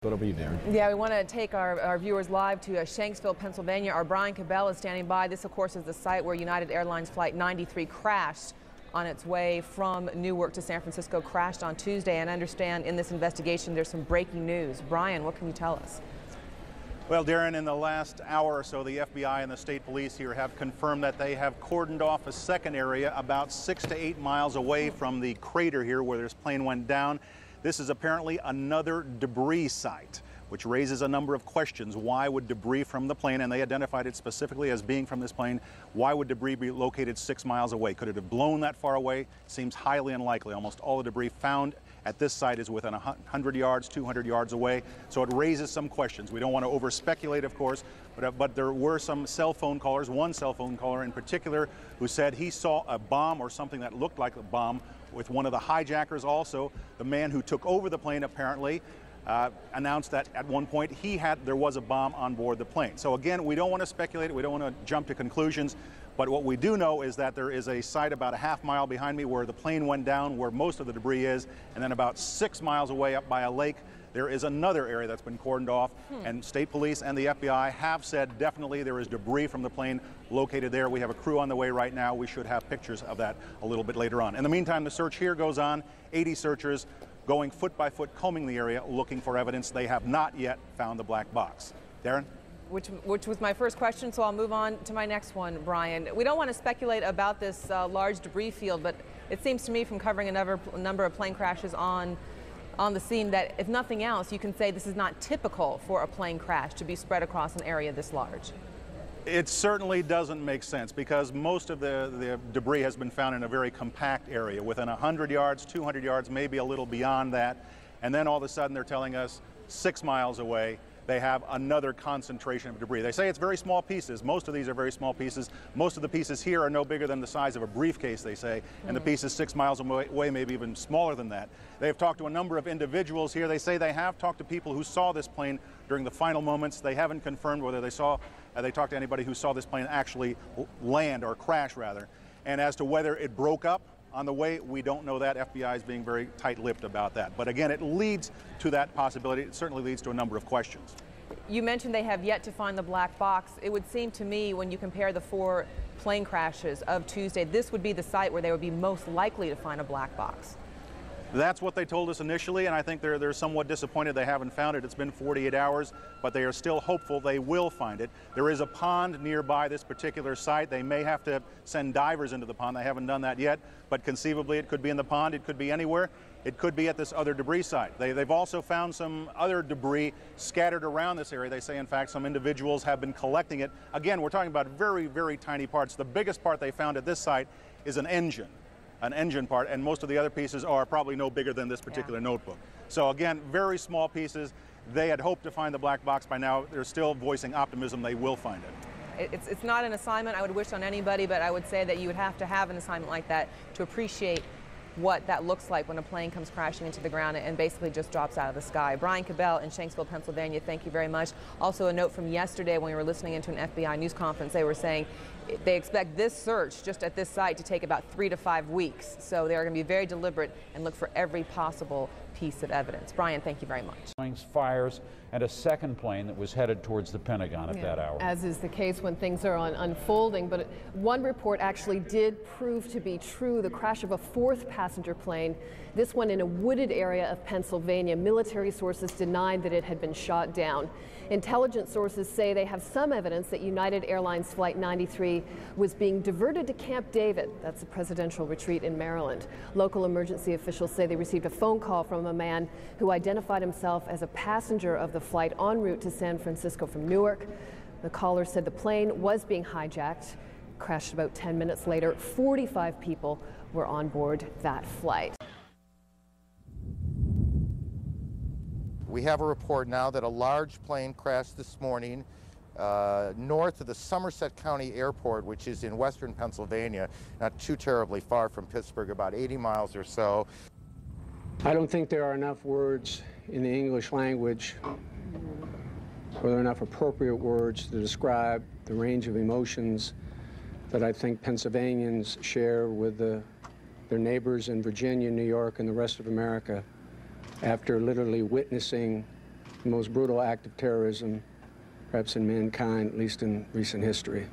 It'll be there. Yeah, we want to take our viewers live to Shanksville, Pennsylvania. Our Brian Cabell is standing by. This, of course, is the site where United Airlines Flight 93 crashed on its way from Newark to San Francisco, crashed on Tuesday. And I understand in this investigation there's some breaking news. Brian, what can you tell us? Well, Darren, in the last hour or so, the FBI and the state police here have confirmed that they have cordoned off a second area about 6 to 8 miles away from the crater here where this plane went down. This is apparently another debris site, which raises a number of questions. Why would debris from the plane, and they identified it specifically as being from this plane, why would debris be located 6 miles away? Could it have blown that far away? Seems highly unlikely. Almost all the debris found at this site is within 100 yards, 200 yards away. So it raises some questions. We don't want to over-speculate, of course, but there were some cell phone callers, one cell phone caller in particular, who said he saw a bomb or something that looked like a bomb with one of the hijackers. Also, the man who took over the plane apparently announced that at one point there was a bomb on board the plane. So again, we don't want to speculate, we don't want to jump to conclusions, but what we do know is that there is a site about a half mile behind me where the plane went down, where most of the debris is, and then about 6 miles away up by a lake, there is another area that's been cordoned off, and state police and the FBI have said definitely there is debris from the plane located there. We have a crew on the way right now. We should have pictures of that a little bit later on. In the meantime, the search here goes on. 80 searchers going foot by foot, combing the area, looking for evidence. They have not yet found the black box. Darren? Which was my first question, so I'll move on to my next one, Brian. We don't want to speculate about this large debris field, but it seems to me from covering a number of plane crashes on the scene that, if nothing else, you can say this is not typical for a plane crash to be spread across an area this large. It certainly doesn't make sense because most of the debris has been found in a very compact area within 100 yards, 200 yards, maybe a little beyond that. And then all of a sudden they're telling us 6 miles away they have another concentration of debris. They say it's very small pieces. Most of these are very small pieces. Most of the pieces here are no bigger than the size of a briefcase, they say, and the pieces 6 miles away, maybe even smaller than that. They have talked to a number of individuals here. They say they have talked to people who saw this plane during the final moments. They haven't confirmed whether they talked to anybody who saw this plane actually land, or crash rather. And as to whether it broke up on the way, we don't know that. FBI is being very tight-lipped about that. But again, it leads to that possibility. It certainly leads to a number of questions. You mentioned they have yet to find the black box. It would seem to me, when you compare the 4 plane crashes of Tuesday, this would be the site where they would be most likely to find a black box. That's what they told us initially, and I think they're somewhat disappointed they haven't found it. It's been 48 hours, but they are still hopeful they will find it. There is a pond nearby this particular site. They may have to send divers into the pond. They haven't done that yet, but conceivably it could be in the pond. It could be anywhere. It could be at this other debris site. They've also found some other debris scattered around this area. They say, in fact, some individuals have been collecting it. Again, we're talking about very, very tiny parts. The biggest part they found at this site is an engine part, and most of the other pieces are probably no bigger than this particular notebook. So again, very small pieces. They had hoped to find the black box by now. They're still voicing optimism they will find it. It's not an assignment I would wish on anybody, but I would say that you would have to have an assignment like that to appreciate what that looks like when a plane comes crashing into the ground and basically just drops out of the sky. Brian Cabell in Shanksville, Pennsylvania, thank you very much. Also a note from yesterday when we were listening into an FBI news conference, they were saying they expect this search just at this site to take about 3 to 5 weeks. So they are going to be very deliberate and look for every possible piece of evidence. Brian, thank you very much. Fires and a second plane that was headed towards the Pentagon at that hour. As is the case when things are unfolding, but one report actually did prove to be true, the crash of a 4th passenger plane, this one in a wooded area of Pennsylvania. Military sources denied that it had been shot down. Intelligence sources say they have some evidence that United Airlines Flight 93 was being diverted to Camp David. That's a presidential retreat in Maryland. Local emergency officials say they received a phone call from a man who identified himself as a passenger of the flight en route to San Francisco from Newark. The caller said the plane was being hijacked, crashed about 10 minutes later. 45 people were on board that flight. We have a report now that a large plane crashed this morning north of the Somerset County Airport, which is in western Pennsylvania, not too terribly far from Pittsburgh, about 80 miles or so. I don't think there are enough words in the English language, or there are enough appropriate words to describe the range of emotions that I think Pennsylvanians share with their neighbors in Virginia, New York, and the rest of America after literally witnessing the most brutal act of terrorism, perhaps in mankind, at least in recent history.